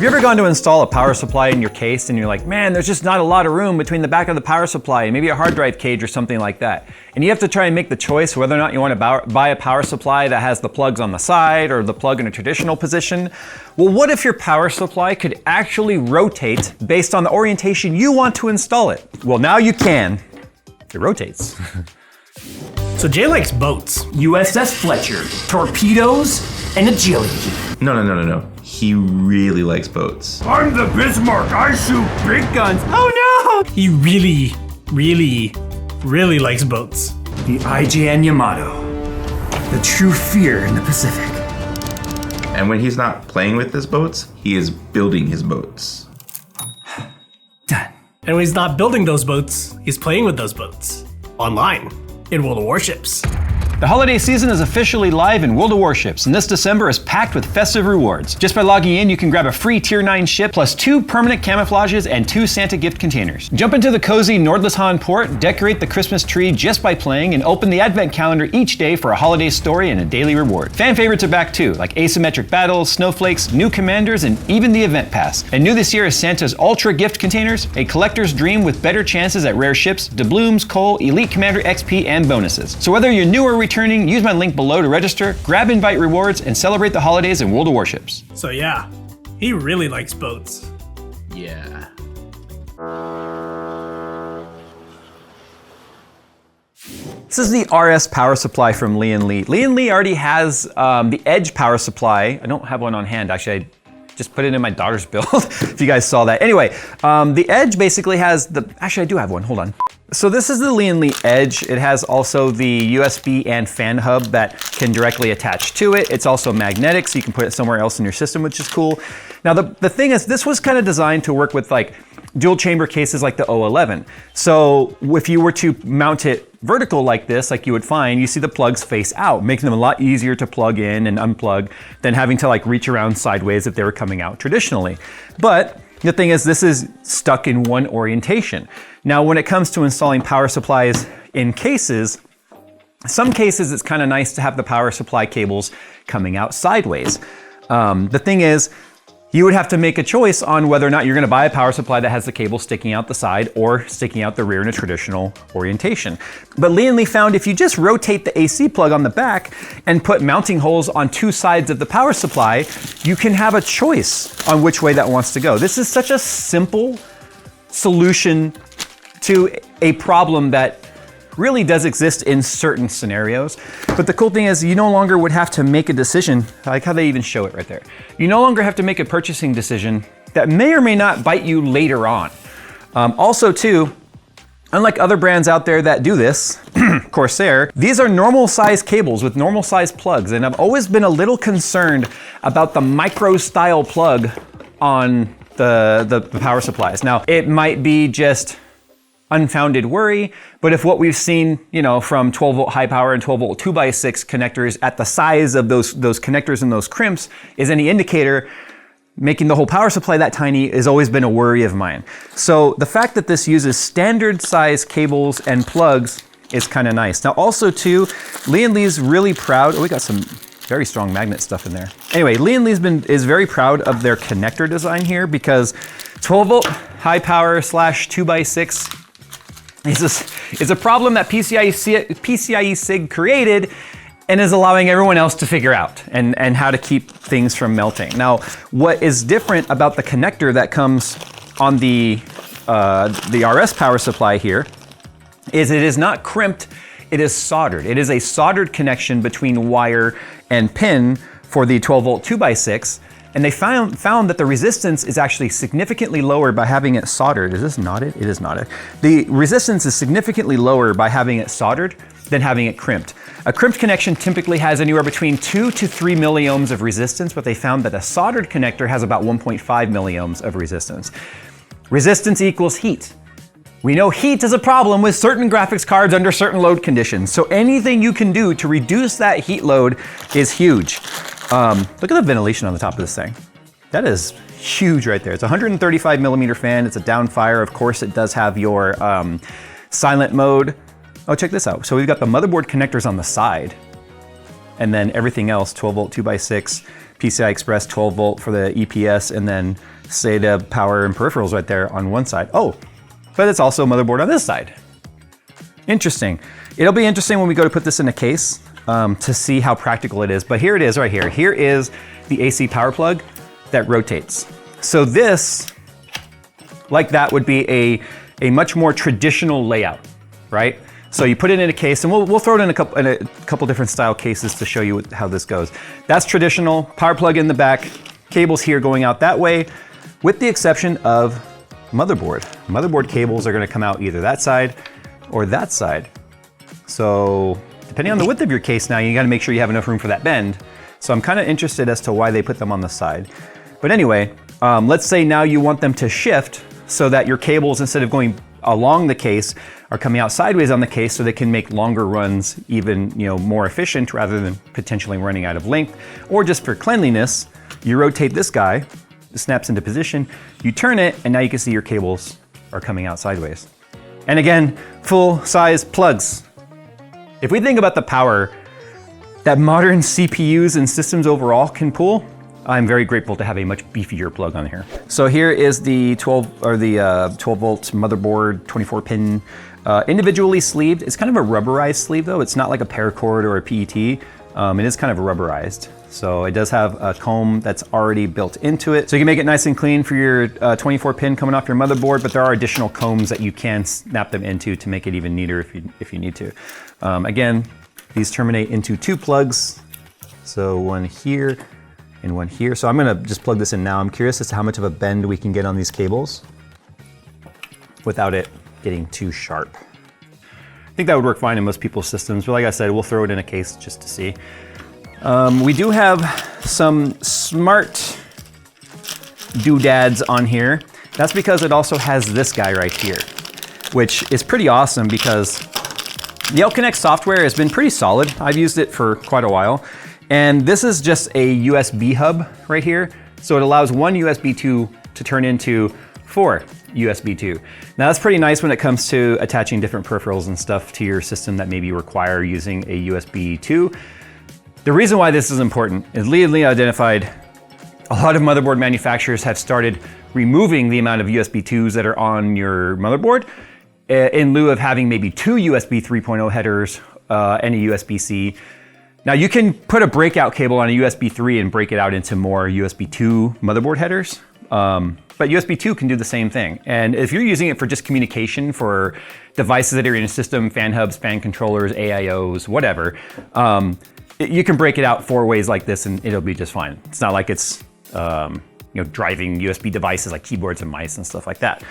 Have you ever gone to install a power supply in your case and you're like, man, there's just not a lot of room between the back of the power supply and maybe a hard drive cage or something like that. And you have to try and make the choice whether or not you want to buy a power supply that has the plugs on the side or the plug in a traditional position. Well, what if your power supply could actually rotate based on the orientation you want to install it? Well, now you can. It rotates. So Jay likes boats. USS Fletcher, torpedoes, and agility. No. He really likes boats. I'm the Bismarck, I shoot big guns. Oh no! He really likes boats. The IJN Yamato, the true fear in the Pacific. And when he's not playing with his boats, he is building his boats. Done. And when he's not building those boats, he's playing with those boats. Online, in World of Warships. The holiday season is officially live in World of Warships, and this December is packed with festive rewards. Just by logging in, you can grab a free Tier 9 ship, plus 2 permanent camouflages and 2 Santa gift containers. Jump into the cozy Nordlishan port, decorate the Christmas tree just by playing, and open the advent calendar each day for a holiday story and a daily reward. Fan favorites are back too, like asymmetric battles, snowflakes, new commanders, and even the event pass. And new this year is Santa's Ultra gift containers, a collector's dream with better chances at rare ships, doubloons, coal, elite commander XP, and bonuses. So whether you're new or returning, use my link below to register, grab invite rewards, and celebrate the holidays in World of Warships. So yeah, he really likes boats. Yeah. This is the RS power supply from Lian Li. Lian Li already has the Edge power supply. I don't have one on hand, actually. I just put it in my daughter's build, if you guys saw that. Anyway, the Edge basically has actually I do have one, hold on. So this is the Lian Li Edge. It has also the USB and fan hub that can directly attach to it. It's also magnetic, so you can put it somewhere else in your system, which is cool. Now the thing is, this was kind of designed to work with like dual chamber cases like the O11. So if you were to mount it vertical like this, like you would find, you see the plugs face out, making them a lot easier to plug in and unplug than having to like reach around sideways if they were coming out traditionally. But the thing is, this is stuck in one orientation. Now, when it comes to installing power supplies in cases, some cases it's kind of nice to have the power supply cables coming out sideways. The thing is, you would have to make a choice on whether or not you're going to buy a power supply that has the cable sticking out the side or sticking out the rear in a traditional orientation. But Lian Li found if you just rotate the AC plug on the back and put mounting holes on 2 sides of the power supply, you can have a choice on which way that wants to go. This is such a simple solution to a problem that really does exist in certain scenarios. But the cool thing is you no longer would have to make a decision. I like how they even show it right there. You no longer have to make a purchasing decision that may or may not bite you later on. Also too, unlike other brands out there that do this, Corsair, these are normal size cables with normal size plugs. And I've always been a little concerned about the micro style plug on the power supplies. Now, it might be just unfounded worry, but if what we've seen, you know, from 12 volt high power and 12 volt 2x6 connectors at the size of those connectors and those crimps is any indicator, making the whole power supply that tiny has always been a worry of mine. So the fact that this uses standard size cables and plugs is kind of nice. Now also too, Lian Li's really proud, we got some very strong magnet stuff in there. Anyway, Lian Li's is very proud of their connector design here because 12 volt high power / 2x6 is a problem that PCIe SIG created and is allowing everyone else to figure out and how to keep things from melting. Now, what is different about the connector that comes on the RS power supply here is it is not crimped, it is soldered. It is a soldered connection between wire and pin for the 12 volt 2x6. And they found that the resistance is actually significantly lower by having it soldered. Is this knotted? It is knotted. The resistance is significantly lower by having it soldered than having it crimped. A crimped connection typically has anywhere between 2 to 3 milliohms of resistance, but they found that a soldered connector has about 1.5 milliohms of resistance. Resistance equals heat. We know heat is a problem with certain graphics cards under certain load conditions, so anything you can do to reduce that heat load is huge. Look at the ventilation on the top of this thing. That is huge right there. It's a 135 millimeter fan. It's a downfire. Of course, it does have your silent mode. Oh, check this out. So we've got the motherboard connectors on the side and then everything else, 12 volt 2x6, PCI Express 12 volt for the EPS, and then SATA power and peripherals right there on one side. Oh, but it's also a motherboard on this side. Interesting. It'll be interesting when we go to put this in a case to see how practical it is. But here it is right here. Here is the AC power plug that rotates. So this, like that, would be a much more traditional layout, right? So you put it in a case, and we'll throw it in a couple different style cases to show you how this goes. That's traditional, power plug in the back, cables here going out that way, with the exception of motherboard. Motherboard cables are gonna come out either that side or that side. So depending on the width of your case now, you gotta make sure you have enough room for that bend. So I'm kinda interested as to why they put them on the side. But anyway, let's say now you want them to shift so that your cables, instead of going along the case, are coming out sideways on the case so they can make longer runs even more efficient rather than potentially running out of length. Or just for cleanliness, you rotate this guy, it snaps into position, you turn it, and now you can see your cables are coming out sideways. And again, full size plugs. If we think about the power that modern CPUs and systems overall can pull, I'm very grateful to have a much beefier plug on here. So here is the 12 volt motherboard, 24 pin, individually sleeved. It's kind of a rubberized sleeve though. It's not like a paracord or a PET. It is kind of rubberized. So it does have a comb that's already built into it. So you can make it nice and clean for your 24 pin coming off your motherboard, but there are additional combs that you can snap them into to make it even neater if you need to. Again, these terminate into 2 plugs. So one here and one here. So I'm gonna just plug this in now. I'm curious as to how much of a bend we can get on these cables without it getting too sharp. I think that would work fine in most people's systems, but like I said, we'll throw it in a case just to see. We do have some smart doodads on here. That's because it also has this guy right here, which is pretty awesome because the L-Connect software has been pretty solid. I've used it for quite a while. And this is just a USB hub right here. So it allows one USB 2 to turn into 4 USB 2. Now that's pretty nice when it comes to attaching different peripherals and stuff to your system that maybe require using a USB 2. The reason why this is important is Lian identified a lot of motherboard manufacturers have started removing the amount of USB 2s that are on your motherboard in lieu of having maybe 2 USB 3.0 headers and a USB-C. Now you can put a breakout cable on a USB 3 and break it out into more USB 2 motherboard headers, but USB 2 can do the same thing. And if you're using it for just communication for devices that are in a system, fan hubs, fan controllers, AIOs, whatever, you can break it out 4 ways like this and it'll be just fine. It's not like it's driving USB devices like keyboards and mice and stuff like that.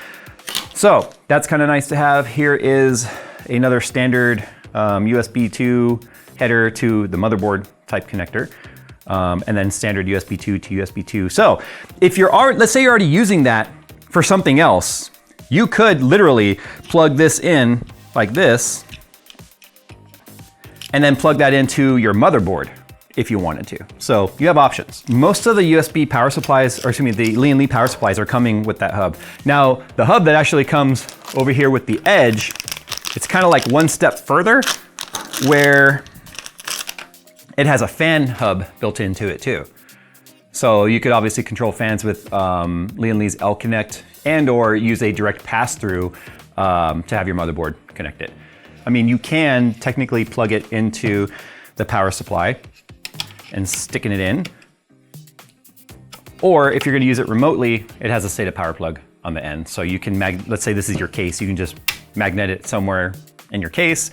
So that's kind of nice to have. Here is another standard USB 2 header to the motherboard type connector, and then standard USB 2 to USB 2. So if let's say you're already using that for something else, you could literally plug this in like this, and then plug that into your motherboard if you wanted to. So you have options. Most of the USB power supplies, or excuse me, the Lian Li power supplies are coming with that hub. Now, the hub that actually comes over here with the edge, it's kind of like one step further, where it has a fan hub built into it too. So you could obviously control fans with Lian Li's L-Connect and or use a direct pass-through to have your motherboard connected. I mean, you can technically plug it into the power supply and sticking it in. Or if you're gonna use it remotely, it has a SATA power plug on the end. So you can, let's say this is your case, you can just magnet it somewhere in your case,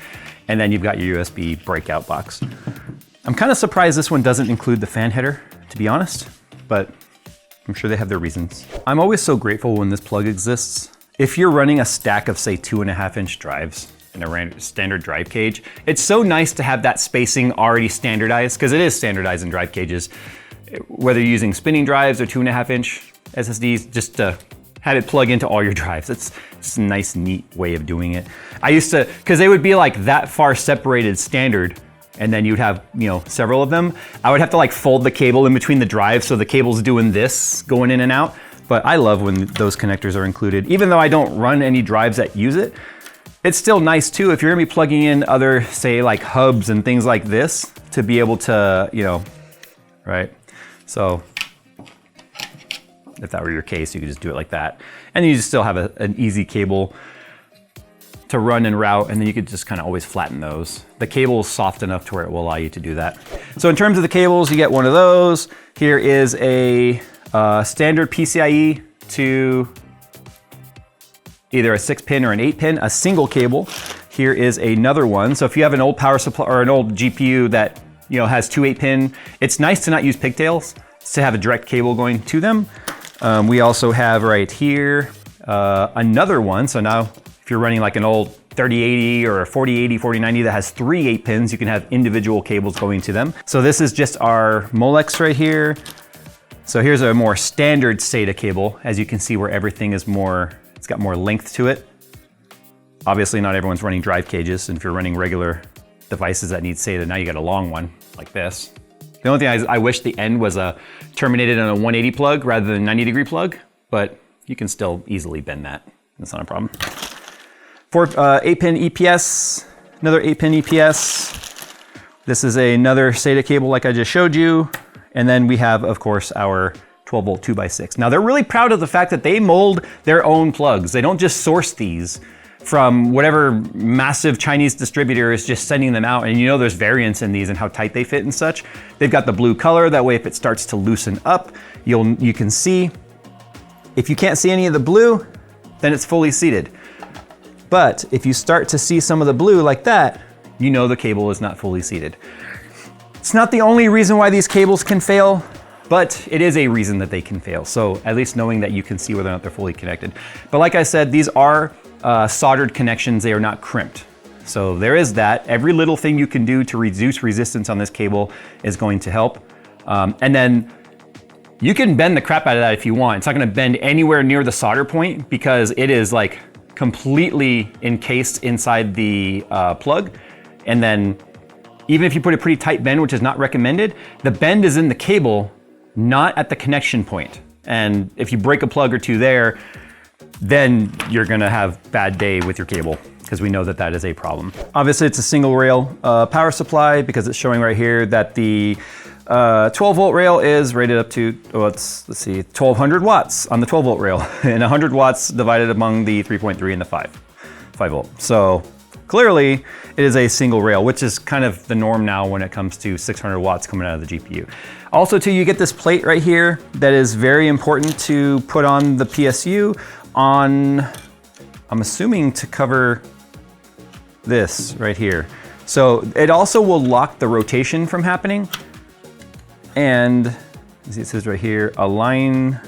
and then you've got your USB breakout box. I'm kind of surprised this one doesn't include the fan header, to be honest, but I'm sure they have their reasons. I'm always so grateful when this plug exists. If you're running a stack of say 2.5-inch drives in a standard drive cage, it's so nice to have that spacing already standardized, because it is standardized in drive cages. Whether you're using spinning drives or 2.5-inch SSDs, just to have it plug into all your drives. It's just a nice, neat way of doing it. I used to, because they would be like that far separated standard, and then you'd have, several of them. I would have to like fold the cable in between the drives so the cable's doing this, going in and out. But I love when those connectors are included. Even though I don't run any drives that use it, it's still nice too if you're gonna be plugging in other, say like hubs and things like this, to be able to, right? So if that were your case, you could just do it like that. And you just still have an easy cable to run and route, and then you could just kind of always flatten those. The cable is soft enough to where it will allow you to do that. So in terms of the cables, you get one of those. Here is a standard PCIe to either a 6-pin or an 8-pin, a single cable. Here is another one. So if you have an old power supply or an old GPU that has 2 8-pin, it's nice to not use pigtails, to have a direct cable going to them. We also have right here another one. So now if you're running like an old 3080 or a 4080, 4090 that has 3 8-pins, you can have individual cables going to them. So this is just our Molex right here. So here's a more standard SATA cable. As you can see where everything is it's got more length to it. Obviously not everyone's running drive cages, and if you're running regular devices that need SATA, now you got a long one like this. The only thing I wish the end was terminated on a 180 plug rather than a 90-degree plug, but you can still easily bend that. That's not a problem. 8-pin EPS, another 8-pin EPS. This is another SATA cable like I just showed you. And then we have, of course, our 12-volt 2x6. Now they're really proud of the fact that they mold their own plugs. They don't just source these from whatever massive Chinese distributor is just sending them out. And there's variance in these and how tight they fit and such. They've got the blue color. That way, if it starts to loosen up, you can see. If you can't see any of the blue, then it's fully seated. But if you start to see some of the blue like that, the cable is not fully seated. It's not the only reason why these cables can fail, but it is a reason that they can fail. So at least knowing that you can see whether or not they're fully connected. But like I said, these are soldered connections. They are not crimped. So there is that. Every little thing you can do to reduce resistance on this cable is going to help. And then you can bend the crap out of that if you want. It's not gonna bend anywhere near the solder point because it is like completely encased inside the plug. And then even if you put a pretty tight bend, which is not recommended, the bend is in the cable, not at the connection point. And if you break a plug or two there, then you're gonna have a bad day with your cable because we know that that is a problem. Obviously it's a single rail power supply because it's showing right here that the 12-volt rail is rated up to, let's see, 1200 watts on the 12-volt rail and 100 watts divided among the 3.3 and the 5-volt. So clearly it is a single rail, which is kind of the norm now when it comes to 600 watts coming out of the GPU. Also too, you get this plate right here that is very important to put on the PSU I'm assuming to cover this right here. So it also will lock the rotation from happening. And as it says right here, align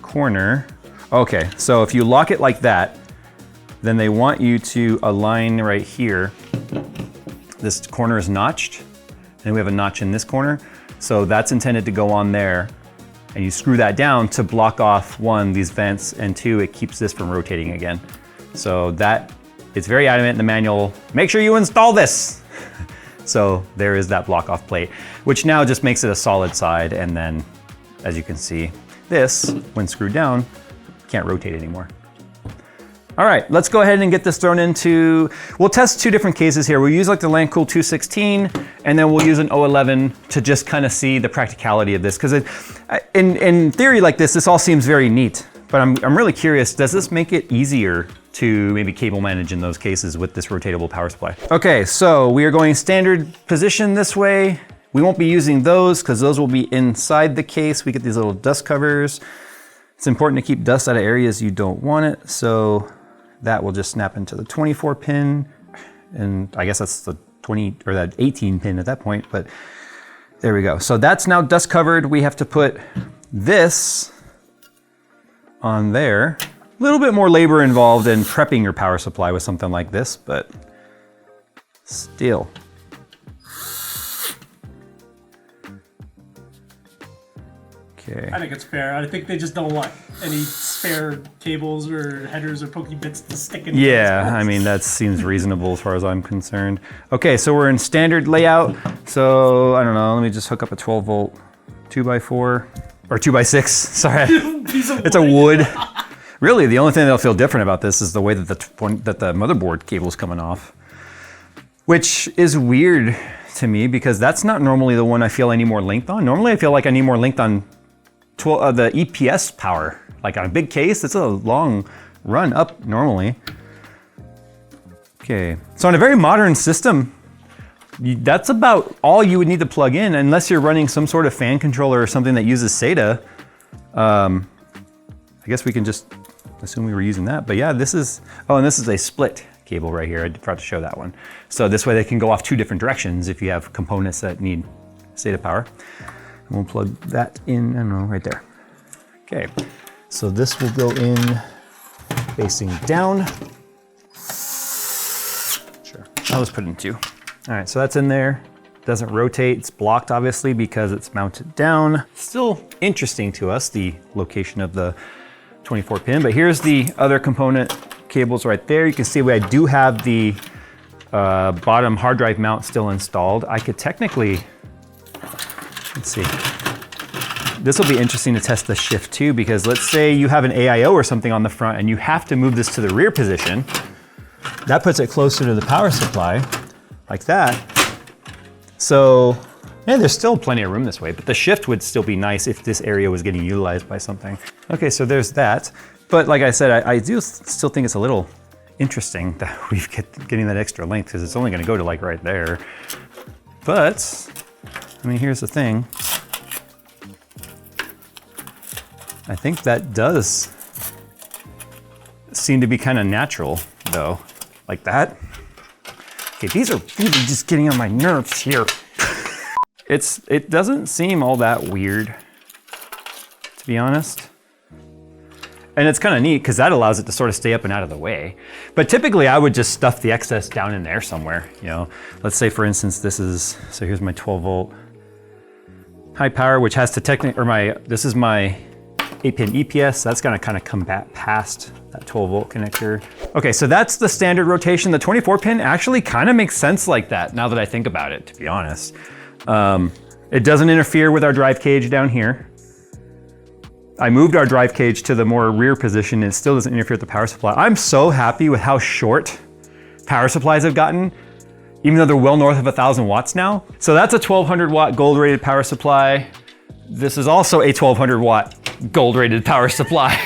corner. Okay, so if you lock it like that, then they want you to align right here. This corner is notched, and we have a notch in this corner. So that's intended to go on there. And you screw that down to block off, one, these vents, and two, it keeps this from rotating again. So that, it's very adamant in the manual, make sure you install this. So there is that block off plate, which now just makes it a solid side. And then, as you can see, this, when screwed down, can't rotate anymore. All right, let's go ahead and get this thrown into, we'll test two different cases here. We'll use like the LandCool 216, and then we'll use an 011 to just kind of see the practicality of this. Because in theory like this all seems very neat, but I'm really curious, does this make it easier to maybe cable manage in those cases with this rotatable power supply? Okay, so we are going standard position this way. We won't be using those because those will be inside the case. We get these little dust covers. It's important to keep dust out of areas you don't want it. So that will just snap into the 24 pin. And I guess that's the 20 or that 18 pin at that point, but there we go. So that's now dust covered. We have to put this on there. A little bit more labor involved in prepping your power supply with something like this, but still. Okay. I think it's fair. I think they just don't want any spare cables or headers or pokey bits to stick in. Yeah, I mean, that seems reasonable as far as I'm concerned. Okay, so we're in standard layout. So, I don't know, let me just hook up a 12-volt 2x4, or 2x6, sorry. It's a wood. Really, the only thing that'll feel different about this is the way that the motherboard cable is coming off. Which is weird to me because that's not normally the one I feel I need more length on. Normally I feel like I need more length on the EPS power. Like on a big case, it's a long run up normally. Okay, so on a very modern system, that's about all you would need to plug in unless you're running some sort of fan controller or something that uses SATA. I guess we can just assume we were using that, but yeah, this is, oh, and this is a split cable right here. I forgot to show that one. So this way they can go off two different directions if you have components that need SATA power. And we'll plug that in, I don't know, right there. Okay, so this will go in facing down. Sure, I'll just put it in two. All right, so that's in there. Doesn't rotate, it's blocked obviously because it's mounted down. Still interesting to us, the location of the 24 pin, but here's the other component cables right there. You can see I do have the bottom hard drive mount still installed. I could technically, let's see. This will be interesting to test the shift too, because let's say you have an AIO or something on the front and you have to move this to the rear position. That puts it closer to the power supply, like that. So, yeah, there's still plenty of room this way, but the shift would still be nice if this area was getting utilized by something. Okay, so there's that. But like I said, I do still think it's a little interesting that we've getting that extra length because it's only gonna go to like right there. But, I mean, here's the thing. I think that does seem to be kind of natural though, like that. Okay, these are really just getting on my nerves here. It doesn't seem all that weird, to be honest. And it's kind of neat because that allows it to sort of stay up and out of the way. But typically I would just stuff the excess down in there somewhere, you know. Let's say for instance, this is, so here's my 12 volt high power, which has to technically, or this is my 8-pin EPS, that's gonna kind of come back past that 12 volt connector. Okay, so that's the standard rotation. The 24 pin actually kind of makes sense like that now that I think about it, to be honest. It doesn't interfere with our drive cage down here. I moved our drive cage to the more rear position and it still doesn't interfere with the power supply. I'm so happy with how short power supplies have gotten, even though they're well north of 1,000 watts now. So that's a 1200 watt gold rated power supply. This is also a 1200 watt gold rated power supply.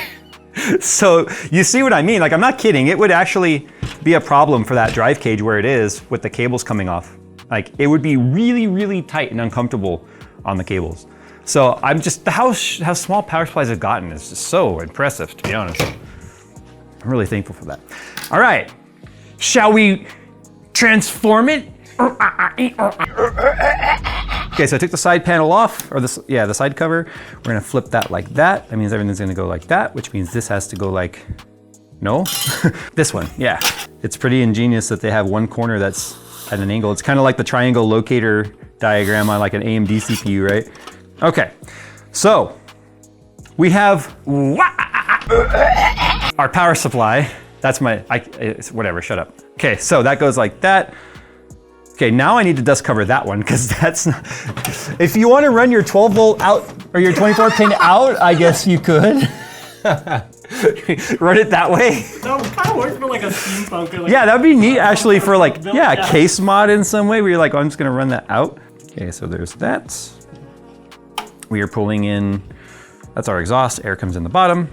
So you see what I mean? Like, I'm not kidding. It would actually be a problem for that drive cage where it is with the cables coming off. Like, it would be really, really tight and uncomfortable on the cables. So I'm just, how small power supplies have gotten is just so impressive, to be honest. I'm really thankful for that. All right, shall we transform it? Okay, so I took the side panel off, or the side cover. We're gonna flip that like that. That means everything's gonna go like that, which means this has to go like, no? This one, yeah. It's pretty ingenious that they have one corner that's at an angle. It's kind of like the triangle locator diagram on like an AMD CPU, right? Okay, so we have our power supply. That's my, whatever, shut up. Okay, so that goes like that. Okay, now I need to dust cover that one because that's not, if you want to run your 12 volt out or your 24 pin out, I guess you could. Run it that way. That would kind of work for like a steampunk. Or like yeah, that'd be neat actually for like, yeah, case mod in some way where you're like, oh, I'm just gonna run that out. Okay, so there's that. We are pulling in, that's our exhaust, air comes in the bottom.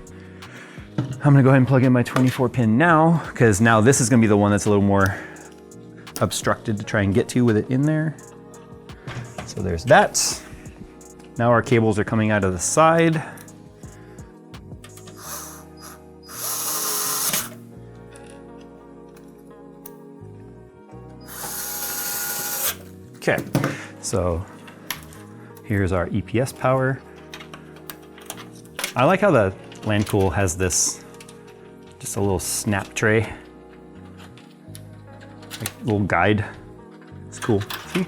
I'm gonna go ahead and plug in my 24 pin now, because now this is gonna be the one that's a little more obstructed to try and get to with it in there. So there's that. Now our cables are coming out of the side. Okay, so here's our EPS power. I like how the Landcool has this, just a little snap tray, like little guide. It's cool, see?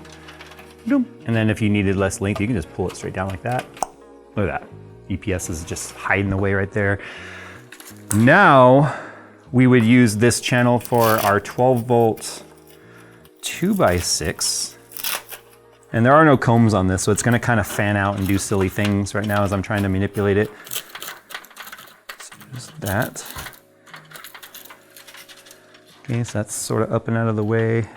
Boom. And then if you needed less length, you can just pull it straight down like that. Look at that. EPS is just hiding away right there. Now, we would use this channel for our 12 volt 2x6. And there are no combs on this, so it's gonna kind of fan out and do silly things right now as I'm trying to manipulate it. So there's that. Okay, so that's sort of up and out of the way.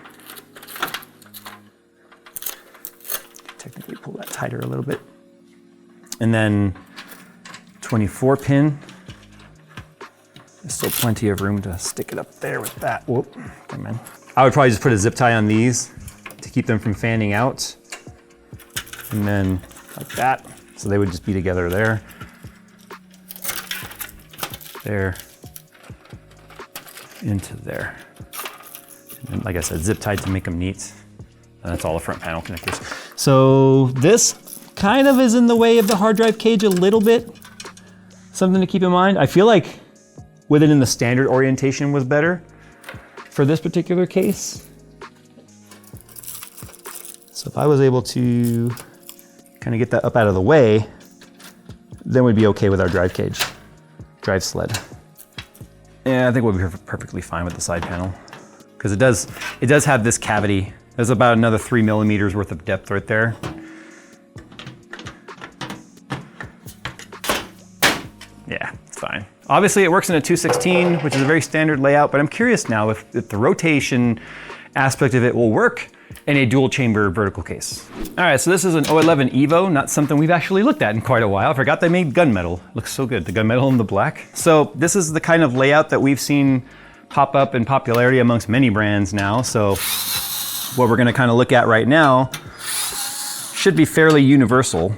tighter a little bit. And then 24 pin. There's still plenty of room to stick it up there with that. Whoop, come on. I would probably just put a zip tie on these to keep them from fanning out. And then like that. So they would just be together there. There. Into there. And like I said, zip tied to make them neat. And that's all the front panel connectors. So this kind of is in the way of the hard drive cage a little bit. Something to keep in mind. I feel like with it in the standard orientation was better for this particular case. So if I was able to kind of get that up out of the way, then we'd be okay with our drive cage, drive sled. Yeah, I think we'll be perfectly fine with the side panel because it does have this cavity. There's about another 3 millimeters worth of depth right there. Yeah, it's fine. Obviously it works in a 216, which is a very standard layout, but I'm curious now if the rotation aspect of it will work in a dual chamber vertical case. All right, so this is an 011 Evo, not something we've actually looked at in quite a while. I forgot they made gunmetal. Looks so good, the gunmetal in the black. So this is the kind of layout that we've seen pop up in popularity amongst many brands now. So what we're gonna kind of look at right now should be fairly universal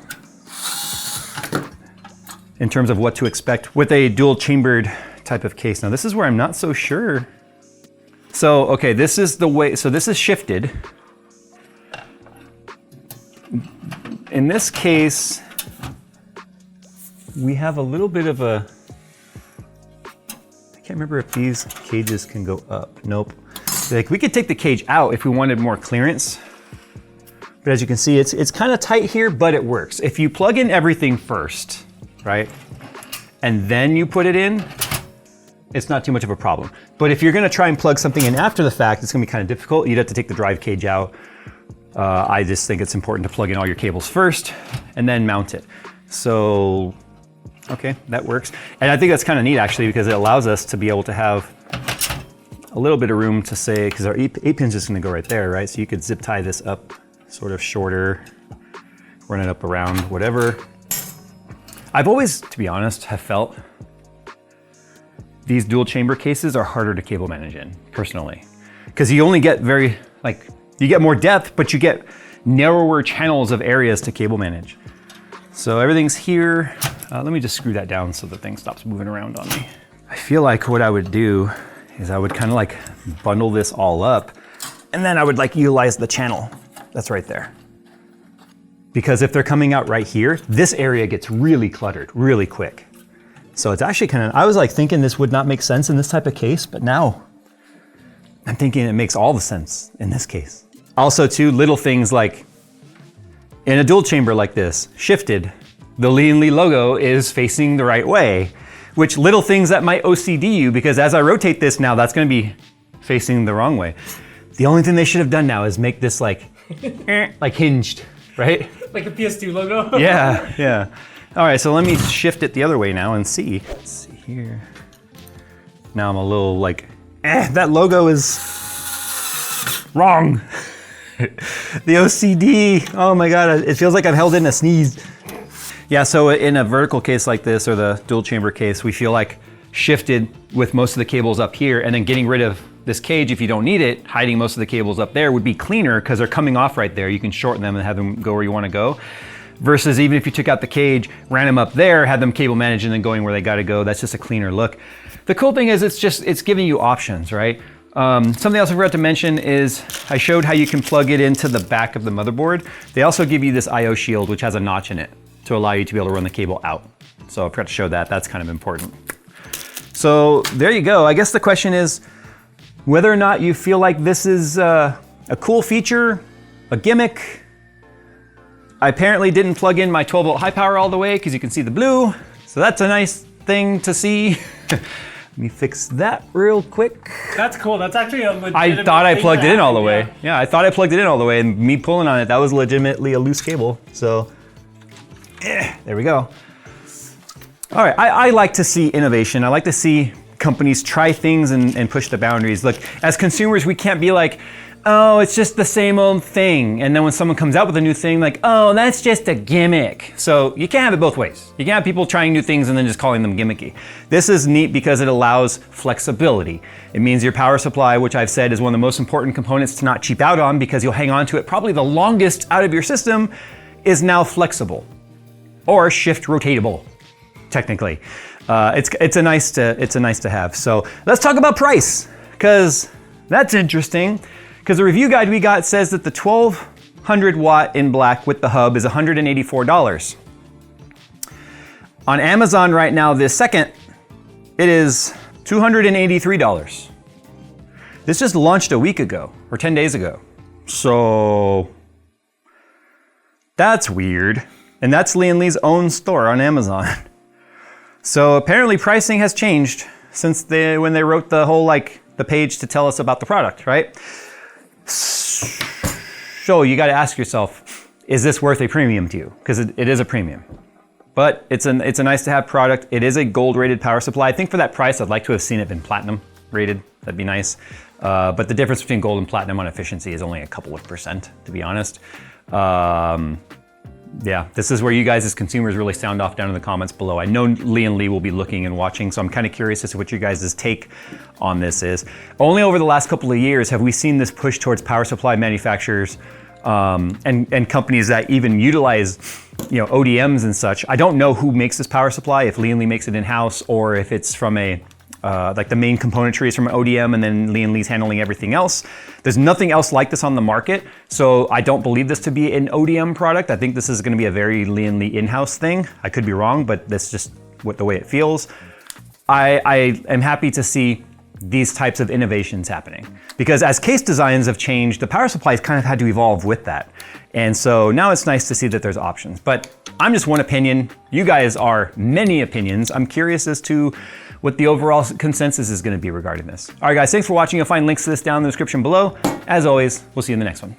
in terms of what to expect with a dual chambered type of case. Now this is where I'm not so sure. So, okay, this is the way, so this is shifted. In this case, we have a little bit of a, I can't remember if these cages can go up. Nope. Like we could take the cage out if we wanted more clearance. But as you can see, it's kind of tight here, but it works. If you plug in everything first, right? And then you put it in, it's not too much of a problem. But if you're gonna try and plug something in after the fact, it's gonna be kind of difficult. You'd have to take the drive cage out. I just think it's important to plug in all your cables first and then mount it. So, okay, that works. And I think that's kind of neat actually, because it allows us to be able to have a little bit of room to say, because our 8 pin's just gonna go right there, right? So you could zip tie this up sort of shorter, run it up around, whatever. I've always, to be honest, have felt these dual chamber cases are harder to cable manage in, personally. Because you only get you get more depth, but you get narrower channels of areas to cable manage. So everything's here. Let me just screw that down so the thing stops moving around on me. I feel like what I would do is I would kind of like bundle this all up, and then I would like utilize the channel that's right there. Because if they're coming out right here, this area gets really cluttered really quick. So it's actually kind of, I was like thinking this would not make sense in this type of case, but now I'm thinking it makes all the sense in this case. Also too, little things like in a dual chamber like this, shifted, the Lian Li logo is facing the right way, which little things that might OCD you, because as I rotate this now, that's gonna be facing the wrong way. The only thing they should have done now is make this like hinged, right? Like the PS2 logo? Yeah, yeah. All right, so let me shift it the other way now and see. Let's see here. Now I'm a little like, that logo is wrong. The OCD, oh my God, it feels like I've held in a sneeze. Yeah, so in a vertical case like this, or the dual chamber case, we feel like shifted with most of the cables up here, and then getting rid of this cage if you don't need it, hiding most of the cables up there would be cleaner because they're coming off right there. You can shorten them and have them go where you want to go. Versus even if you took out the cage, ran them up there, had them cable managed and then going where they got to go, that's just a cleaner look. The cool thing is it's giving you options, right? Something else I forgot to mention is I showed how you can plug it into the back of the motherboard. They also give you this IO shield, which has a notch in it to allow you to be able to run the cable out. So I forgot to show that, that's kind of important. So there you go. I guess the question is whether or not you feel like this is a cool feature, a gimmick. I apparently didn't plug in my 12 volt high power all the way because you can see the blue. So that's a nice thing to see. Let me fix that real quick. That's cool. That's actually a legitimate I thought I plugged it in all the way. Yeah. Yeah, I thought I plugged it in all the way, and me pulling on it, that was legitimately a loose cable. So, there we go. All right, I like to see innovation. I like to see companies try things and push the boundaries. Look, as consumers, we can't be like, oh, it's just the same old thing. And then when someone comes out with a new thing, like, oh, that's just a gimmick. So you can't have it both ways. You can't have people trying new things and then just calling them gimmicky. This is neat because it allows flexibility. It means your power supply, which I've said is one of the most important components to not cheap out on because you'll hang on to it probably the longest out of your system, is now flexible or shift rotatable, technically. It's a nice to have. So let's talk about price, because that's interesting. Because the review guide we got says that the 1200 watt in black with the hub is $184. On Amazon right now, this second, it is $283. This just launched a week ago or 10 days ago. So that's weird. And that's Lian Li's own store on Amazon. So apparently pricing has changed since when they wrote the whole the page to tell us about the product, right? So you got to ask yourself, is this worth a premium to you? Because it is a premium. But it's a nice to have product. It is a gold rated power supply. I think for that price, I'd like to have seen it been platinum rated. That'd be nice. But the difference between gold and platinum on efficiency is only a couple of %, to be honest. Yeah, this is where you guys as consumers really sound off down in the comments below. I know Lian Li will be looking and watching, so I'm kind of curious as to what you guys' take on this is. Only over the last couple of years have we seen this push towards power supply manufacturers and companies that even utilize ODMs and such. I don't know who makes this power supply, if Lian Li makes it in-house or if it's from the main componentry is from an ODM and then Lian Li's handling everything else. There's nothing else like this on the market, so I don't believe this to be an ODM product. I think this is going to be a very Lian Li in-house thing. I could be wrong, but that's just the way it feels. I am happy to see these types of innovations happening because as case designs have changed, the power supplies kind of had to evolve with that. And so now it's nice to see that there's options, but I'm just one opinion. You guys are many opinions. I'm curious as to what the overall consensus is going to be regarding this. All right, guys, thanks for watching. You'll find links to this down in the description below. As always, we'll see you in the next one.